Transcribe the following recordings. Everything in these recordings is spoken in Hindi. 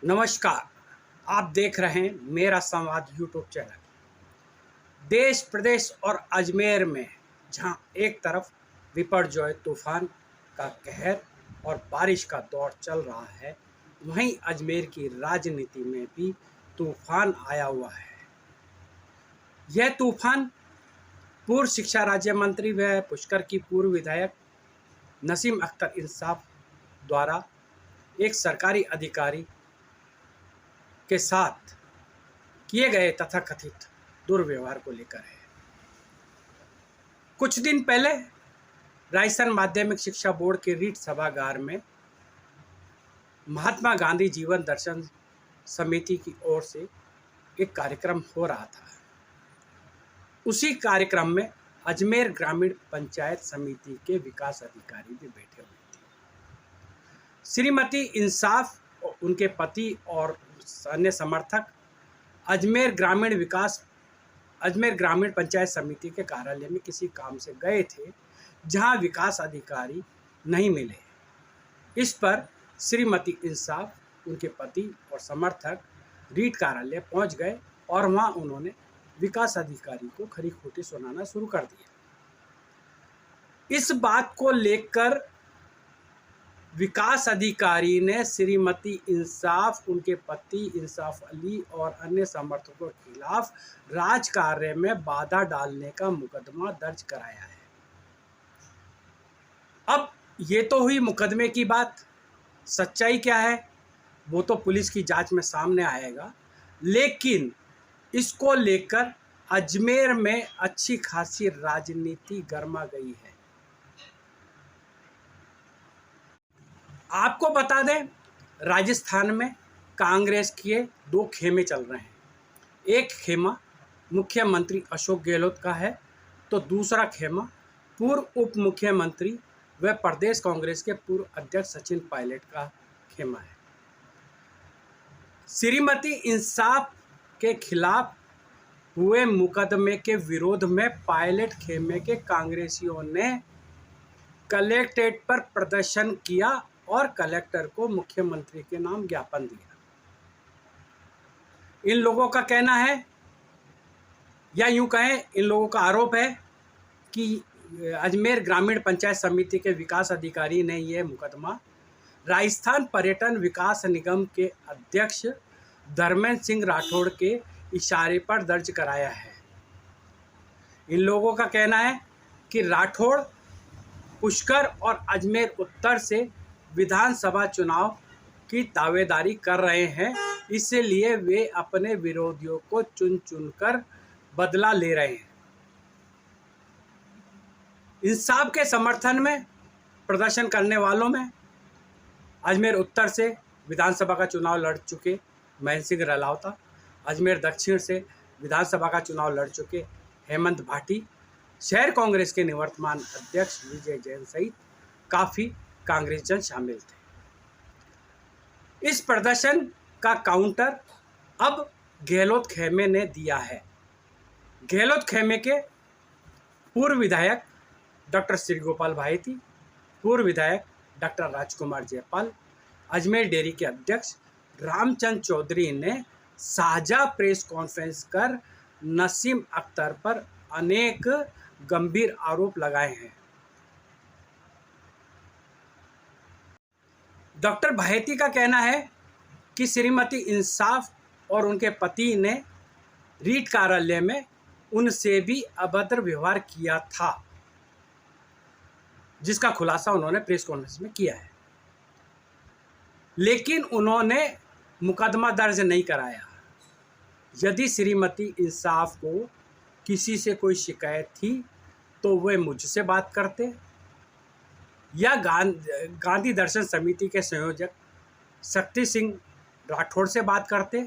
नमस्कार। आप देख रहे हैं मेरा संवाद यूट्यूब चैनल। देश प्रदेश और अजमेर में जहां एक तरफ विपर्जय तूफान का कहर और बारिश का दौर चल रहा है, वहीं अजमेर की राजनीति में भी तूफान आया हुआ है। यह तूफान पूर्व शिक्षा राज्य मंत्री व पुष्कर की पूर्व विधायक नसीम अख्तर इंसाफ द्वारा एक सरकारी अधिकारी के साथ किए गए तथाकथित दुर्व्यवहार को लेकर है। कुछ दिन पहले राजस्थान माध्यमिक शिक्षा बोर्ड के रीट सभागार में महात्मा गांधी जीवन दर्शन समिति की ओर से एक कार्यक्रम हो रहा था। उसी कार्यक्रम में अजमेर ग्रामीण पंचायत समिति के विकास अधिकारी भी बैठे हुए थे। श्रीमती इंसाफ, उनके पति और अन्य समर्थक अजमेर ग्रामीण पंचायत समिति के कार्यालय में किसी काम से गए थे, जहां विकास अधिकारी नहीं मिले। इस पर श्रीमती इंसाफ, उनके पति और समर्थक रीट कार्यालय पहुंच गए और वहां उन्होंने विकास अधिकारी को खरी खोटी सुनाना शुरू कर दिया। इस बात को लेकर विकास अधिकारी ने श्रीमती इंसाफ, उनके पति इंसाफ अली और अन्य समर्थकों के खिलाफ राजकार्य में बाधा डालने का मुकदमा दर्ज कराया है। अब ये तो हुई मुकदमे की बात। सच्चाई क्या है वो तो पुलिस की जांच में सामने आएगा, लेकिन इसको लेकर अजमेर में अच्छी खासी राजनीति गर्मा गई है। आपको बता दें, राजस्थान में कांग्रेस के दो खेमे चल रहे हैं। एक खेमा मुख्यमंत्री अशोक गहलोत का है, तो दूसरा खेमा पूर्व उप मुख्यमंत्री व प्रदेश कांग्रेस के पूर्व अध्यक्ष सचिन पायलट का खेमा है। श्रीमती इंसाफ के खिलाफ हुए मुकदमे के विरोध में पायलट खेमे के कांग्रेसियों ने कलेक्ट्रेट पर प्रदर्शन किया और कलेक्टर को मुख्यमंत्री के नाम ज्ञापन दिया। इन लोगों का कहना है, या यूं कहें इन लोगों का आरोप है कि अजमेर ग्रामीण पंचायत समिति के विकास अधिकारी ने यह मुकदमा राजस्थान पर्यटन विकास निगम के अध्यक्ष धर्मेंद्र सिंह राठौड़ के इशारे पर दर्ज कराया है। इन लोगों का कहना है कि राठौड़ पुष्कर और अजमेर उत्तर से विधानसभा चुनाव की दावेदारी कर रहे हैं, इसलिए वे अपने विरोधियों को चुन चुनकर बदला ले रहे हैं। इंसाफ के समर्थन में प्रदर्शन करने वालों में अजमेर उत्तर से विधानसभा का चुनाव लड़ चुके महेंद्र सिंह रलावता, अजमेर दक्षिण से विधानसभा का चुनाव लड़ चुके हेमंत भाटी, शहर कांग्रेस के निवर्तमान अध्यक्ष विजय जैन सहित काफ़ी कांग्रेसजन शामिल थे। इस प्रदर्शन का काउंटर अब गहलोत खेमे ने दिया है। गहलोत खेमे के पूर्व विधायक डॉक्टर श्री गोपाल भायती, पूर्व विधायक डॉक्टर राजकुमार जयपाल, अजमेर डेयरी के अध्यक्ष रामचंद्र चौधरी ने साझा प्रेस कॉन्फ्रेंस कर नसीम अख्तर पर अनेक गंभीर आरोप लगाए हैं। डॉक्टर भायती का कहना है कि श्रीमती इंसाफ और उनके पति ने रीट कार्यालय में उनसे भी अभद्र व्यवहार किया था, जिसका खुलासा उन्होंने प्रेस कॉन्फ्रेंस में किया है, लेकिन उन्होंने मुकदमा दर्ज नहीं कराया। यदि श्रीमती इंसाफ को किसी से कोई शिकायत थी तो वे मुझसे बात करते या गांधी दर्शन समिति के संयोजक शक्ति सिंह राठौड़ से बात करते,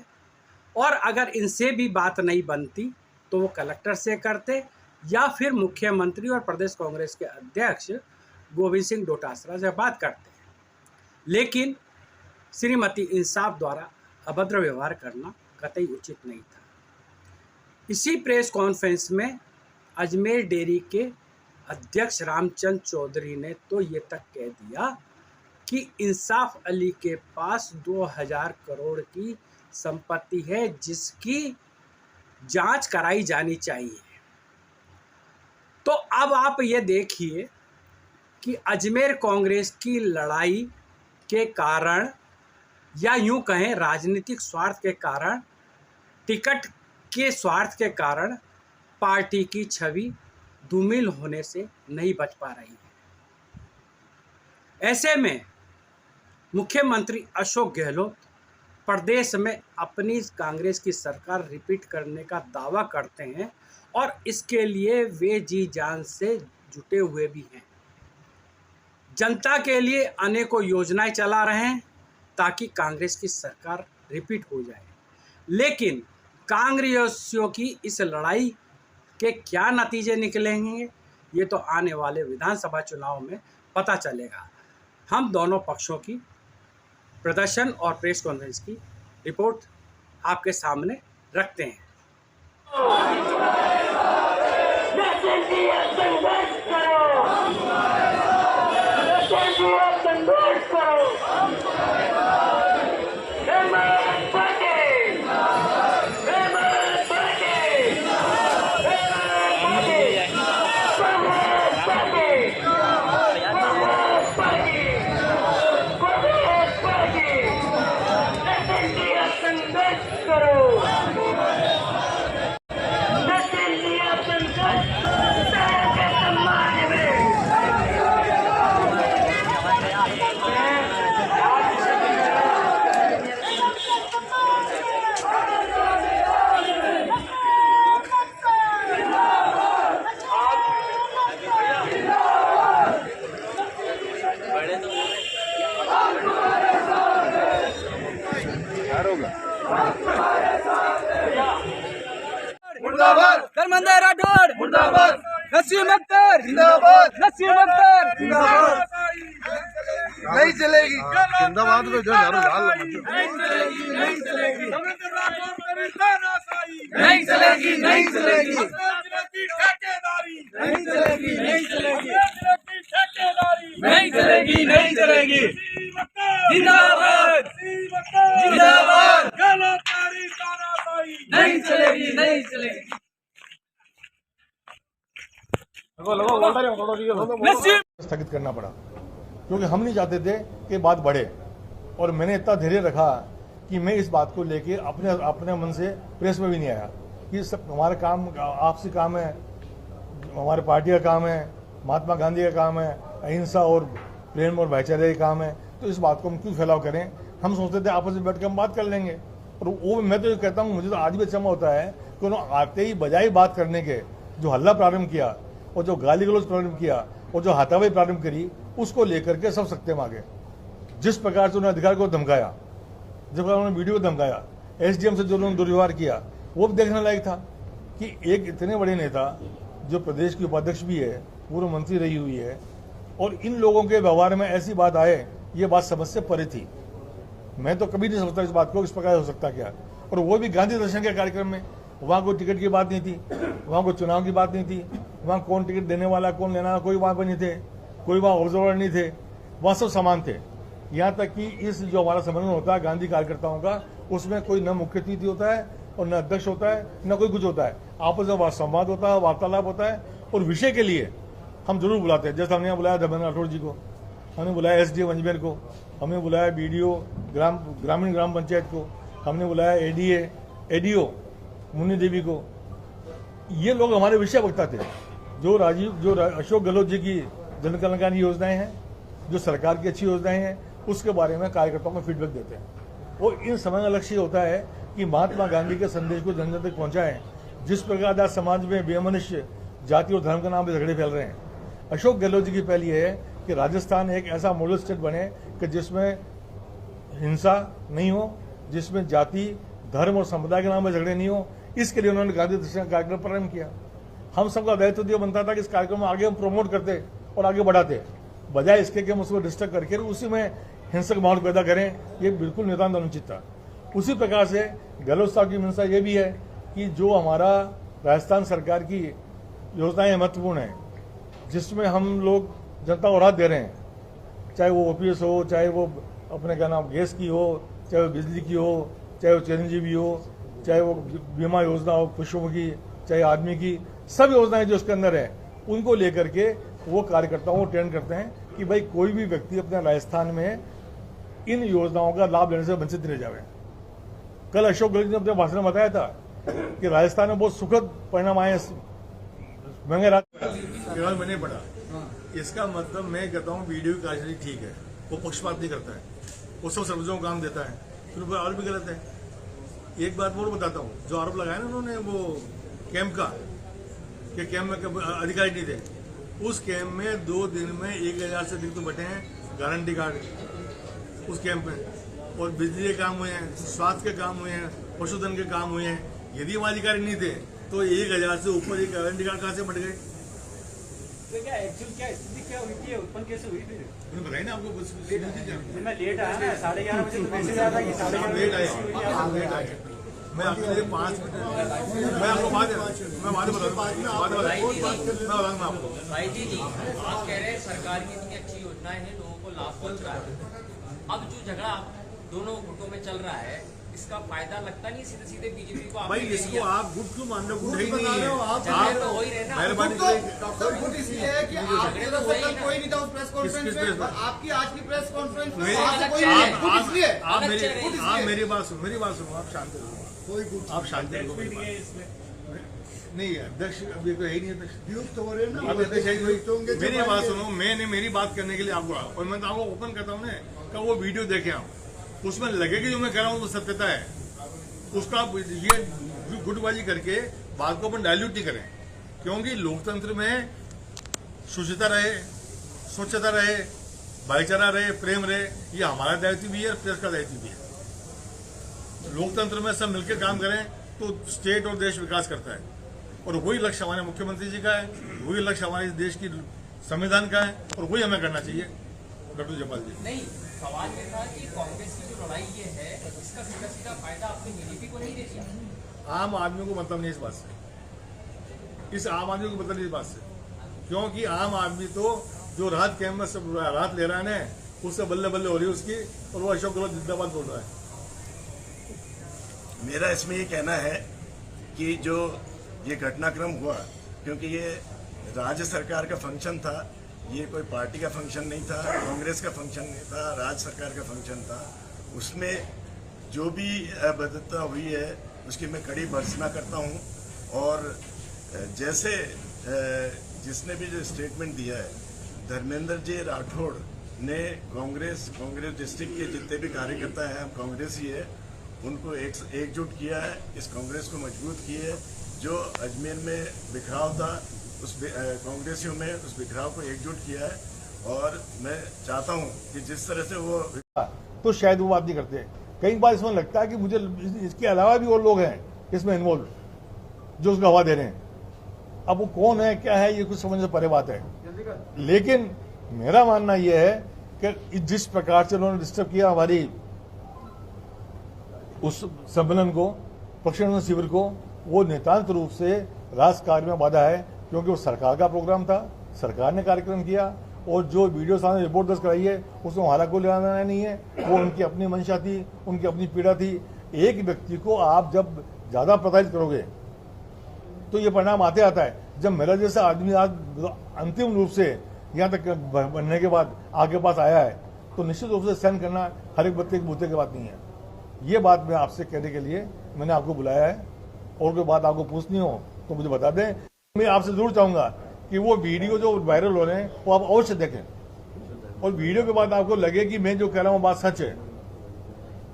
और अगर इनसे भी बात नहीं बनती तो वो कलेक्टर से करते या फिर मुख्यमंत्री और प्रदेश कांग्रेस के अध्यक्ष गोविंद सिंह डोटासरा से बात करते। लेकिन श्रीमती इंसाफ द्वारा अभद्र व्यवहार करना कतई उचित नहीं था। इसी प्रेस कॉन्फ्रेंस में अजमेर डेयरी के अध्यक्ष रामचंद्र चौधरी ने तो ये तक कह दिया कि इंसाफ अली के पास 2000 करोड़ की संपत्ति है जिसकी जांच कराई जानी चाहिए। तो अब आप ये देखिए कि अजमेर कांग्रेस की लड़ाई के कारण, या यूं कहें राजनीतिक स्वार्थ के कारण, टिकट के स्वार्थ के कारण पार्टी की छवि धूमिल होने से नहीं बच पा रही है। ऐसे में मुख्यमंत्री अशोक गहलोत प्रदेश में अपनी कांग्रेस की सरकार रिपीट करने का दावा करते हैं और इसके लिए वे जी जान से जुटे हुए भी हैं। जनता के लिए अनेकों योजनाएं चला रहे हैं ताकि कांग्रेस की सरकार रिपीट हो जाए। लेकिन कांग्रेसियों की इस लड़ाई के क्या नतीजे निकलेंगे ये तो आने वाले विधानसभा चुनाव में पता चलेगा। हम दोनों पक्षों की प्रदर्शन और प्रेस कॉन्फ्रेंस की रिपोर्ट आपके सामने रखते हैं। मुर्दाबाद धर्मेंद्र राठौड़ मुर्दाबाद नसीम अख्तर जिंदाबाद नसीम अख्तर जिंदाबाद नहीं चलेगी जिंदाबाद में जो झाड़ू लाल नहीं चलेगी नहीं चलेगी धर्मेंद्र राठौड़ मेरी तानाशाही नहीं चलेगी नहीं चलेगी राजनीति ठेकेदारी नहीं चलेगी नहीं चलेगी राजनीति ठेकेदारी नहीं चलेगी नहीं चलेगी जिंदाबाद जिंदाबाद गलतारी तानाशाही नहीं चलेगी नहीं चलेगी नसीम स्थगित करना पड़ा क्योंकि हम नहीं चाहते थे कि बात बढ़े और मैंने इतना धैर्य रखा कि मैं इस बात को लेके अपने मन से प्रेस में भी नहीं आया कि सब हमारा काम आपसी काम है, हमारे पार्टी का काम है, महात्मा गांधी का काम है, अहिंसा और प्रेम और भाईचारे का काम है, तो इस बात को हम क्यों फैलाव करें। हम सोचते थे आपस में बैठ कर हम बात कर लेंगे। और वो मैं तो ये कहता हूँ, मुझे तो आज भी अच्छा होता है कि उन्होंने आते ही बजाय बात करने के जो हल्ला प्रारंभ किया और जो गाली गलौज प्रारंभ किया और जो हाथापाई प्रारंभ करी, उसको लेकर के सब सकते मांगे। जिस प्रकार से उन्होंने अधिकार को धमकाया, जब उन्होंने वीडियो को धमकाया, एसडीएम से जो उन्होंने दुर्व्यवहार किया, वो भी देखने लायक था कि एक इतने बड़े नेता जो प्रदेश की उपाध्यक्ष भी है, पूर्व मंत्री रही हुई है, और इन लोगों के व्यवहार में ऐसी बात आए, ये बात समझ से परे थी। मैं तो कभी नहीं समझता इस बात को, इस प्रकार हो सकता क्या। और वो भी गांधी दर्शन के कार्यक्रम में, वहाँ कोई टिकट की बात नहीं थी, वहाँ कोई चुनाव की बात नहीं थी, वहाँ कौन टिकट देने वाला कौन लेना, कोई वहाँ पर नहीं थे, कोई वहाँ ऑब्जर्वर नहीं थे, वहाँ सब समान थे। यहाँ तक कि इस जो हमारा सम्मेलन होता है गांधी कार्यकर्ताओं का, उसमें कोई न मुख्य अतिथि होता है और न अध्यक्ष होता है, न कोई कुछ होता है। आपस में संवाद होता है, वार्तालाप होता है, और विषय के लिए हम जरूर बुलाते हैं। जैसे हमने यहाँ बुलाया धर्मेंद्र राठौड़ जी को, हमने बुलाया एसडीएम अजमेर को, हमने बुलाया बीडीओ ग्रामीण ग्राम पंचायत को, हमने बुलाया एडीओ मुन्नी देवी को। ये लोग हमारे विषय वक्ता थे। जो अशोक गहलोत जी की जन कल्याणकारी योजनाएं हैं, जो सरकार की अच्छी योजनाएं हैं, उसके बारे में कार्यकर्ताओं को फीडबैक देते हैं। और इन समय का लक्ष्य होता है कि महात्मा गांधी के संदेश को जन जन तक पहुंचाएं। जिस प्रकार आज समाज में बेमनुष्य जाति और धर्म के नाम पर झगड़े फैल रहे हैं, अशोक गहलोत जी की पहल यह है कि राजस्थान एक ऐसा मॉडल स्टेट बने कि जिसमें हिंसा नहीं हो, जिसमें जाति धर्म और संप्रदाय के नाम पर झगड़े नहीं हो। इसके लिए उन्होंने गांधी दर्शन कार्यक्रम प्रारंभ किया। हम सबका दायित्व यह बनता था कि इस कार्यक्रम में आगे हम प्रमोट करते और आगे बढ़ाते, बजाय इसके कि हम उसको डिस्टर्ब करके उसी में हिंसक माहौल पैदा करें। ये बिल्कुल नितांत अनुचित था। उसी प्रकार से गहलोत साहब की मंशा ये भी है कि जो हमारा राजस्थान सरकार की योजनाएं महत्वपूर्ण हैं, जिसमें हम लोग जनता को राहत दे रहे हैं, चाहे वो ओपीएस हो, चाहे वो अपने क्या नाम गैस की हो, चाहे वो बिजली की हो, चाहे वो चिरंजीवी हो, चाहे वो बीमा योजना हो पशुओं की, चाहे आदमी की, सब योजनाएं जो उसके अंदर है उनको लेकर के वो कार्यकर्ताओं को ट्रेन करते हैं कि भाई कोई भी व्यक्ति अपने राजस्थान में इन योजनाओं का लाभ लेने से वंचित रह जाए। कल अशोक गहलोत ने अपने भाषण में बताया था कि राजस्थान में बहुत सुखद परिणाम आए महंगे केवल मैंने पढ़ा। इसका मतलब मैं कहता हूँ वीडियो की कार्यशैली ठीक है, वो पक्षपात नहीं करता है, वो सब सर्वजों को काम देता है, फिर और भी गलत है। एक बात और बताता हूँ, जो आरोप लगाया ना उन्होंने वो कैंप का कि कैंप में अधिकारी नहीं थे, उस कैंप में 2 दिन में 1000 से अधिक तो बटे हैं गारंटी कार्ड उस कैंप में, और बिजली के काम हुए हैं, स्वास्थ्य के काम हुए हैं, पशुधन के काम हुए हैं। यदि वहाँ अधिकारी नहीं थे तो 1000 से ऊपर एक गारंटी कार्ड कहाँ से बट गए? तो क्या एक्चुअल क्या स्थिति क्या हुई थी, उत्पन्न कैसे हुई थी? मैंने बताया ना आपको, मैं लेट आया ना, 11:30 बजे तो मैसेज आया था कि 11:30 लेट आया। मैं आपके लिए 5 मिनट मैं आपको बाद बताऊंगा आपको। भाई जी आप कह रहे हैं सरकार की इतनी अच्छी योजनाएं हैं, लोगों को लाभ पहुंच रहा है, अब जो झगड़ा दोनों गुटों में चल रहा है इसका फायदा लगता नहीं सीधे सीधे बीजेपी को? भाई इसको आप गुट क्यों मान रहे हो? गुट ही नहीं है, झगड़े तो हो ही रहे ना। मेहरबानी डॉक्टर गुट इसलिए है कि आपके तरफ कल कोई नहीं था उस प्रेस कॉन्फ्रेंस में, और आपकी आज की प्रेस कॉन्फ्रेंस में वहां से कोई नहीं है। गुट इसलिए आप मेरी बात सुनो, आप शांत रहो, आप शांत रहो। नहीं अध्यक्ष अभी तो है ही नहीं अध्यक्ष, हो रहे हैं अब अध्यक्ष है कोई। मेरी बात सुनो, मैंने मेरी बात करने के लिए आपको, और मैं तो आपको ओपन करता हूँ ना कि वो वीडियो देखें आप, उसमें लगे कि जो मैं कह रहा हूँ वो सत्यता है, उसका ये गुटबाजी करके बात को अपन डायल्यूट नहीं करें, क्योंकि लोकतंत्र में शुचिता रहे, स्वच्छता रहे, भाईचारा रहे, प्रेम रहे, ये हमारा दायित्व भी है और प्रेस का दायित्व भी है। लोकतंत्र में सब मिलकर काम करें तो स्टेट और देश विकास करता है, और वही लक्ष्य हमारे मुख्यमंत्री जी का है, वही लक्ष्य हमारे इस देश की संविधान का है, और वही हमें करना चाहिए। डॉक्टर जयपाल जी, नहीं सवाल ये था कि कांग्रेस की जो लड़ाई ये है इसका सीधा सीधा फायदा अपनी बीजेपी को नहीं देती। आम आदमी को मतलब नहीं इस बात से, इस आम आदमी को मतलब नहीं इस बात से, क्योंकि आम आदमी तो जो राहत कैंप में सब राहत ले रहा है ना, उससे बल्ले बल्ले हो रही है उसकी, और वो अशोक गहलोत जिंदाबाद बोल रहा है। मेरा इसमें ये कहना है कि जो ये घटनाक्रम हुआ, क्योंकि ये राज्य सरकार का फंक्शन था, ये कोई पार्टी का फंक्शन नहीं था, कांग्रेस का फंक्शन नहीं था, राज्य सरकार का फंक्शन था। उसमें जो भी अभद्रता हुई है उसकी मैं कड़ी भर्त्सना करता हूँ, और जैसे जिसने भी जो स्टेटमेंट दिया है धर्मेंद्र जी राठौड़ ने, कांग्रेस डिस्ट्रिक्ट के जितने भी कार्यकर्ता हैं, कांग्रेस ही है, उनको एकजुट किया है, इस कांग्रेस को मजबूत किए है। जो अजमेर में बिखराव था उस कांग्रेसियों में उस बिखराव को एकजुट किया है, और मैं चाहता हूं कि जिस तरह से वो तो शायद वो बात नहीं करते। कई बार इसमें लगता है कि मुझे इसके अलावा भी और लोग हैं इसमें इन्वॉल्व जो उसको हवा दे रहे हैं। अब वो कौन है क्या है ये कुछ समझ से परे बात है, लेकिन मेरा मानना यह है कि जिस प्रकार से उन्होंने डिस्टर्ब किया हमारी उस सम्मेलन को, प्रशिक्षण शिविर को, वो नितांत रूप से राजकार्य में बाधा है, क्योंकि वो सरकार का प्रोग्राम था, सरकार ने कार्यक्रम किया, और जो वीडियो सामने रिपोर्ट दर्ज कराई है उसमें हमारा कोई लेना देना नहीं है, वो उनकी अपनी मंशा थी, उनकी अपनी पीड़ा थी। एक व्यक्ति को आप जब ज्यादा प्रताड़ित करोगे तो ये परिणाम आते आता है। जब मेरा जैसा आदमी आज अंतिम रूप से यहाँ तक बनने के बाद आगे पास आया है, तो निश्चित रूप से सहन करना हर एक बच्चे के बूते की बात नहीं है। ये बात मैं आपसे कहने के लिए मैंने आपको बुलाया है, और कोई बात आपको पूछनी हो तो मुझे बता दें। मैं आपसे जरूर चाहूंगा कि वो वीडियो जो वायरल हो रहे हैं वो आप अवश्य देखें, और वीडियो के बाद आपको लगे कि मैं जो कह रहा हूँ बात सच है,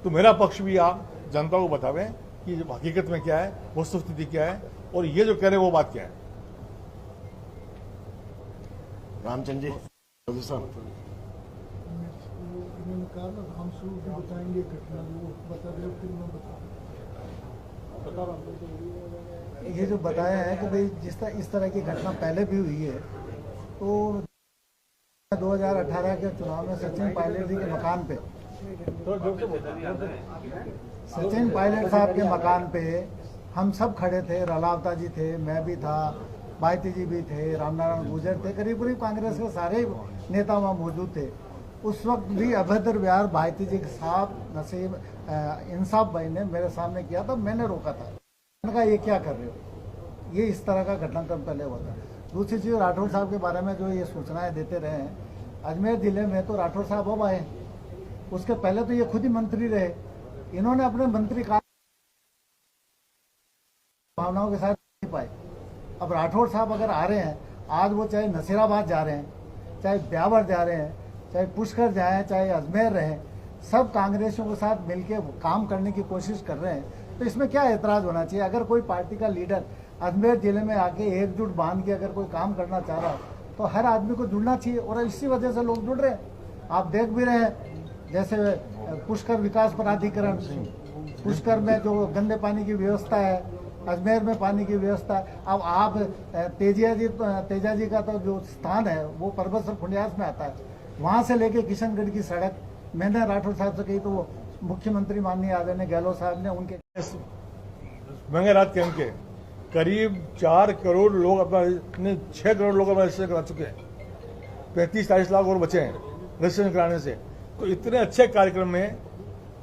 तो मेरा पक्ष भी आप जनता को बतावें कि हकीकत में क्या है, वस्तुस्थिति क्या है, और ये जो कह रहे हैं वो बात क्या है। रामचंद्र जी हम शुरू से बताएंगे घटना, वो बता रहे हो फिर मैं बता। ये जो बताया है कि भाई इस तरह की घटना पहले भी हुई है, तो 2018 के चुनाव में सचिन पायलट जी के मकान पे, सचिन पायलट साहब के मकान पे हम सब खड़े थे, रलावता जी थे, मैं भी था, माइती जी भी थे, रामनारायण गुर्जर थे, करीब करीब कांग्रेस के सारे नेता वहाँ मौजूद थे। उस वक्त भी अभद्र व्यवहार भारती जी के साथ नसीब इंसाफ भाई ने मेरे सामने किया था, मैंने रोका था। मैंने कहा ये क्या कर रहे हो, ये इस तरह का घटनाक्रम पहले हुआ था। दूसरी चीज़, राठौर साहब के बारे में जो ये सूचनाएं देते रहे हैं, अजमेर जिले में तो राठौर साहब अब आए, उसके पहले तो ये खुद ही मंत्री रहे। इन्होंने अपने मंत्री का भावनाओं के साथ नहीं पाए। अब राठौर साहब अगर आ रहे हैं, आज वो चाहे नसीराबाद जा रहे हैं, चाहे ब्यावर जा रहे हैं, चाहे पुष्कर जाएं, चाहे अजमेर रहें, सब कांग्रेसियों के साथ मिलकर काम करने की कोशिश कर रहे हैं, तो इसमें क्या एतराज होना चाहिए? अगर कोई पार्टी का लीडर अजमेर जिले में आके एकजुट बांध के अगर कोई काम करना चाह रहा है तो हर आदमी को जुड़ना चाहिए, और इसी वजह से लोग जुड़ रहे हैं। आप देख भी रहे हैं, जैसे पुष्कर विकास प्राधिकरण, पुष्कर में जो गंदे पानी की व्यवस्था है, अजमेर में पानी की व्यवस्था है। अब आप तेजा जी का तो जो स्थान है वो परबतसर खुंडियास में आता है, वहाँ से लेके किशनगढ़ की सड़क मैंने राठौर साहब से कही, तो वो मुख्यमंत्री माननीय आदरणीय गहलोत साहब ने उनके मंगलरात कैंप के करीब 4 करोड़ लोग अपना 6 करोड़ लोग अपना रजिस्ट्रेशन करा चुके हैं, 35-40 लाख और बचे हैं रजिस्ट्रेशन कराने से। तो इतने अच्छे कार्यक्रम में,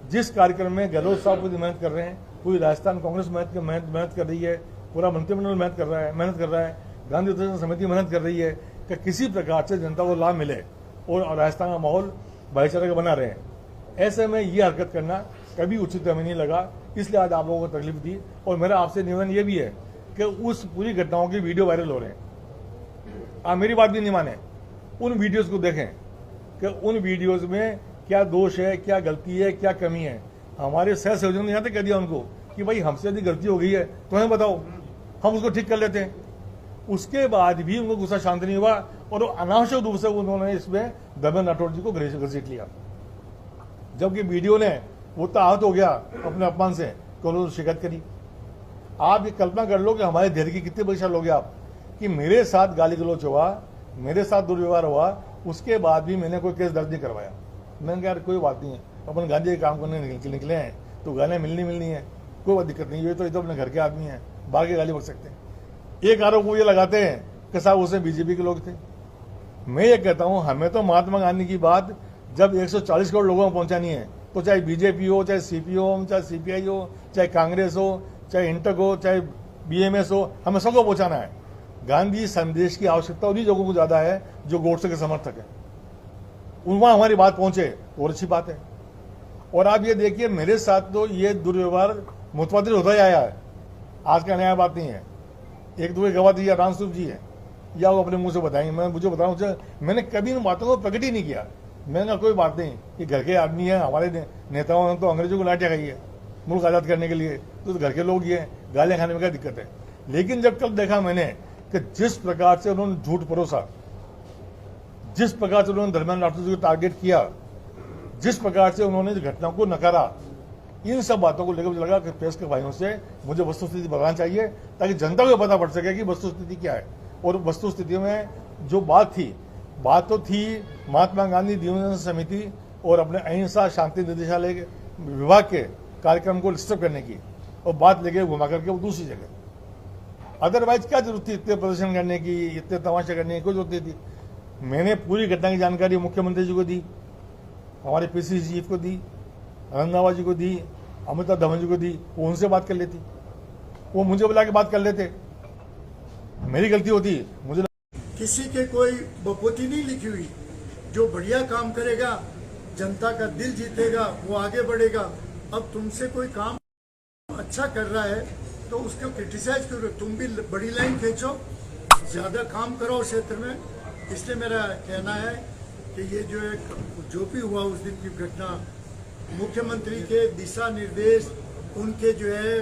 जिस कार्यक्रम में गहलोत साहब पूरी मेहनत कर रहे हैं, पूरी राजस्थान कांग्रेस मेहनत कर रही है, पूरा मंत्रिमंडल मेहनत कर रहा है, गांधी उत्सव समिति मेहनत कर रही है कि किसी प्रकार से जनता को लाभ मिले और राजस्थान का माहौल भाईचारे का बना रहे। ऐसे में ये हरकत करना कभी उचित हमें नहीं लगा, इसलिए आज आप लोगों को तकलीफ दी। और मेरा आपसे निवेदन ये भी है कि उस पूरी घटनाओं की वीडियो वायरल हो रहे हैं, आप मेरी बात भी नहीं माने, उन वीडियोस को देखें कि उन वीडियोस में क्या दोष है, क्या गलती है, क्या कमी है। हमारे सह सहयोगियों ने यहाँ तक कह दिया उनको कि भाई हमसे यदि गलती हो गई है तो हमें बताओ, हम उसको ठीक कर लेते हैं। उसके बाद भी उनको गुस्सा शांत नहीं हुआ और अनावश्यक रूप से उन्होंने इसमें धर्मेंद्र राठौर जी को घसीट लिया, जबकि वीडियो ने वो तो आहत हो गया अपने अपमान से तो उन्होंने शिकायत करी। आप ये कल्पना कर लो कि हमारे धैर्य की कितने परीक्षा लोगे आप, कि मेरे साथ गाली गलौच हुआ, मेरे साथ दुर्व्यवहार हुआ, उसके बाद भी मैंने कोई केस दर्ज नहीं करवाया। मैंने कहा यार कोई बात नहीं है, अपन गांधी के काम करने निकले हैं तो गालियाँ मिलनी है, कोई बात दिक्कत नहीं, ये तो अपने घर के आदमी हैं, बाहर के गाली बक सकते हैं। एक आरोप वो ये लगाते हैं कि साहब उसमें बीजेपी के लोग थे। मैं ये कहता हूं, हमें तो महात्मा गांधी की बात जब 140 करोड़ लोगों में पहुंचानी है तो चाहे बीजेपी हो, चाहे सीपी हो, चाहे सीपीआई हो, चाहे कांग्रेस हो, चाहे इंटक हो, चाहे बीएमएस हो, हमें सबको पहुंचाना है। गांधी संदेश की आवश्यकता उन्हीं लोगों को ज्यादा है जो गोडसे के समर्थक है, वहां हमारी बात पहुंचे तो अच्छी बात है। और आप ये देखिए, मेरे साथ तो ये दुर्व्यवहार मुतवातिर होता ही आया है, आज का नया बात नहीं है। एक दो गवाह जी या रामस्वरूप जी है, या वो अपने मुंह से बताएंगे, मैं मुझे बताऊं, मैंने कभी इन बातों को प्रकट ही नहीं किया। मैंने कहा कोई बात नहीं, ये घर के आदमी है, हमारे नेताओं ने तो अंग्रेजों को लाठियां खाई है मुल्क आज़ाद करने के लिए, तो घर के लोग ये गालियां खाने में क्या दिक्कत है। लेकिन जब कल देखा मैंने कि जिस प्रकार से उन्होंने झूठ परोसा, जिस प्रकार से उन्होंने धर्मेंद्र राठौर जी को टारगेट किया, जिस प्रकार से उन्होंने इस घटना को नकारा, इन सब बातों को लेकर मुझे लगा कि प्रेस के भाइयों से मुझे वस्तुस्थिति बताना चाहिए ताकि जनता को पता पड़ सके कि वस्तुस्थिति क्या है। और वस्तुस्थिति में जो बात तो थी महात्मा गांधी दिवंगत समिति और अपने अहिंसा शांति निदेशालय विभाग के कार्यक्रम को डिस्टर्ब करने की, और बात लेके घुमा करके वो दूसरी जगह। अदरवाइज क्या जरूरत थी इतने प्रदर्शन करने की, इतने तमाशे करने की, कोई जरूरत नहीं थी। मैंने पूरी घटना की जानकारी मुख्यमंत्री जी को दी, हमारे पीसीसी चीफ को दी, रंधावा जी को दी, अमिताभ धवन जी को दी, वो उनसे बात कर लेती, वो मुझे बुला के बात कर लेते। मेरी गलती होती, मुझे किसी के कोई बपोती नहीं लिखी हुई। जो बढ़िया काम करेगा, जनता का दिल जीतेगा, वो आगे बढ़ेगा। अब तुमसे कोई काम अच्छा कर रहा है तो उसको क्रिटिसाइज करो, तुम भी बड़ी लाइन खींचो, ज्यादा काम करो उस क्षेत्र में। इसलिए मेरा कहना है कि ये जो भी हुआ उस दिन की घटना, मुख्यमंत्री के दिशा निर्देश, उनके जो है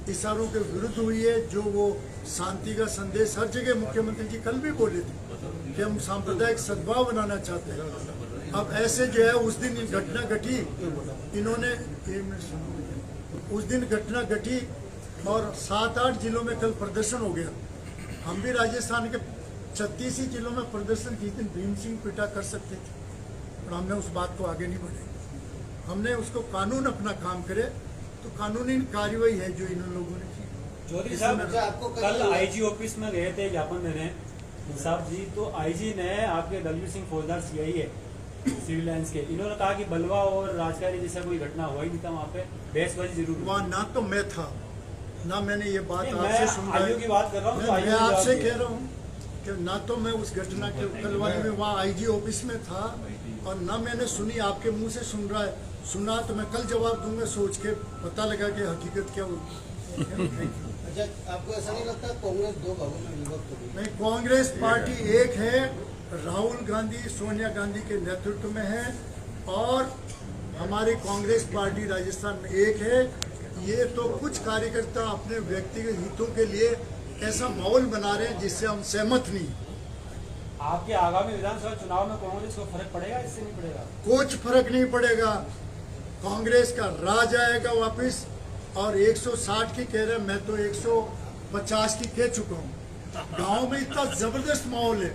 इशारों के विरुद्ध हुई है। जो वो शांति का संदेश हर जगह मुख्यमंत्री जी कल भी बोले थे कि हम सांप्रदायिक सद्भाव बनाना चाहते हैं। अब ऐसे जो है उस दिन घटना घटी, इन्होंने उस दिन घटना घटी और 7-8 जिलों में कल प्रदर्शन हो गया। हम भी राजस्थान के 36 ही जिलों में प्रदर्शन की दिन भीम सिंह पिटा कर सकते थे, और हमने उस बात को आगे नहीं बढ़ाई। हमने उसको कानून अपना काम करे तो कानूनी कार्रवाई है जो इन लोगों ने की। चौधरी साहब कल आईजी ऑफिस में गए थे ज्ञापन देने इंसाफ जी, तो आईजी ने आपके दलवीर सिंह फौजदार सीआई है सिविल लाइंस के, इन्होंने कहा कि बलवा और राजकारी जैसा कोई घटना हुआ ही नहीं था वहाँ पे, बहसबाजी जरूर हुई। वहाँ ना तो मैं था, ना मैंने ये बात नहीं, आपसे मैं सुन आईओ की बात कर रहा हूँ, तो मैं आईओ ने आपसे जवाब दिया। कह रहा हूँ कि ना तो मैं उस घटना के कल वाले में वहाँ आईजी ऑफिस में था, और ना मैंने सुनी, आपके मुंह से सुन रहा है, सुना तो मैं कल जवाब दूंगा सोच के, पता लगा कि हकीकत क्या हुई। अच्छा, आपको ऐसा नहीं लगता कांग्रेस दो भागों में विभक्त हो गई? नहीं, कांग्रेस पार्टी एक है, राहुल गांधी सोनिया गांधी के नेतृत्व में है, और हमारी कांग्रेस पार्टी राजस्थान में एक है। ये तो कुछ कार्यकर्ता अपने व्यक्तिगत हितों के लिए ऐसा माहौल बना रहे हैं जिससे हम सहमत नहीं। आपके आगामी विधानसभा चुनाव में कांग्रेस को फर्क पड़ेगा, इससे नहीं पड़ेगा? कुछ फर्क नहीं पड़ेगा, कांग्रेस का राज आएगा वापस। और 160 की कह रहे हैं, मैं तो 150 की कह चुका हूँ। गांव में इतना जबरदस्त माहौल है।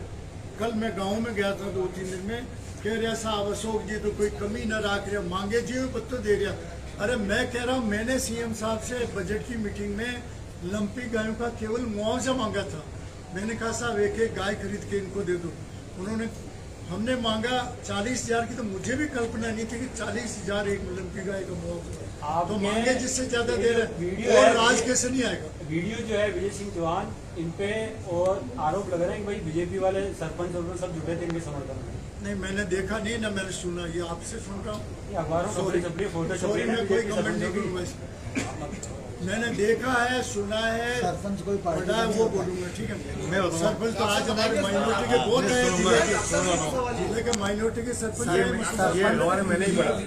कल मैं गांव में गया था 2-3 दिन में, कह रहे साहब अशोक जी तो कोई कमी न रख रहे, मांगे जी पत्तो दे रहा। अरे मैं कह रहा हूँ, मैंने सीएम साहब से बजट की मीटिंग में लंपी गायों का केवल मुआवजा मांगा था। मैंने कहा साहब एक गाय खरीद के इनको दे दो। उन्होंने, हमने मांगा 40,000 की, तो मुझे भी कल्पना नहीं थी कि 40,000 एक लंपी गाय का मुआवजा। तो मांगे जिससे ज्यादा दे रहे, और राज कैसे नहीं आएगा? वीडियो जो है विजय सिंह चौहान इन पे और आरोप लग रहे हैं कि भाई बीजेपी वाले सरपंच और सब जुटे थे इनके समर्थन में। नहीं, मैंने देखा नहीं ना मैंने सुना, ये आपसे सुन रहा हूँ। अखबारों सॉरी, मैं कोई कमेंट नहीं करूँगा। मैंने देखा है, सुना है, सरपंच कोई पार्टी पढ़ा है, वो बोलूंगा। ठीक है, मैं सरपंच तो आज हमारे माइनॉरिटी के बहुत है, जिले के माइनॉरिटी के सरपंच है।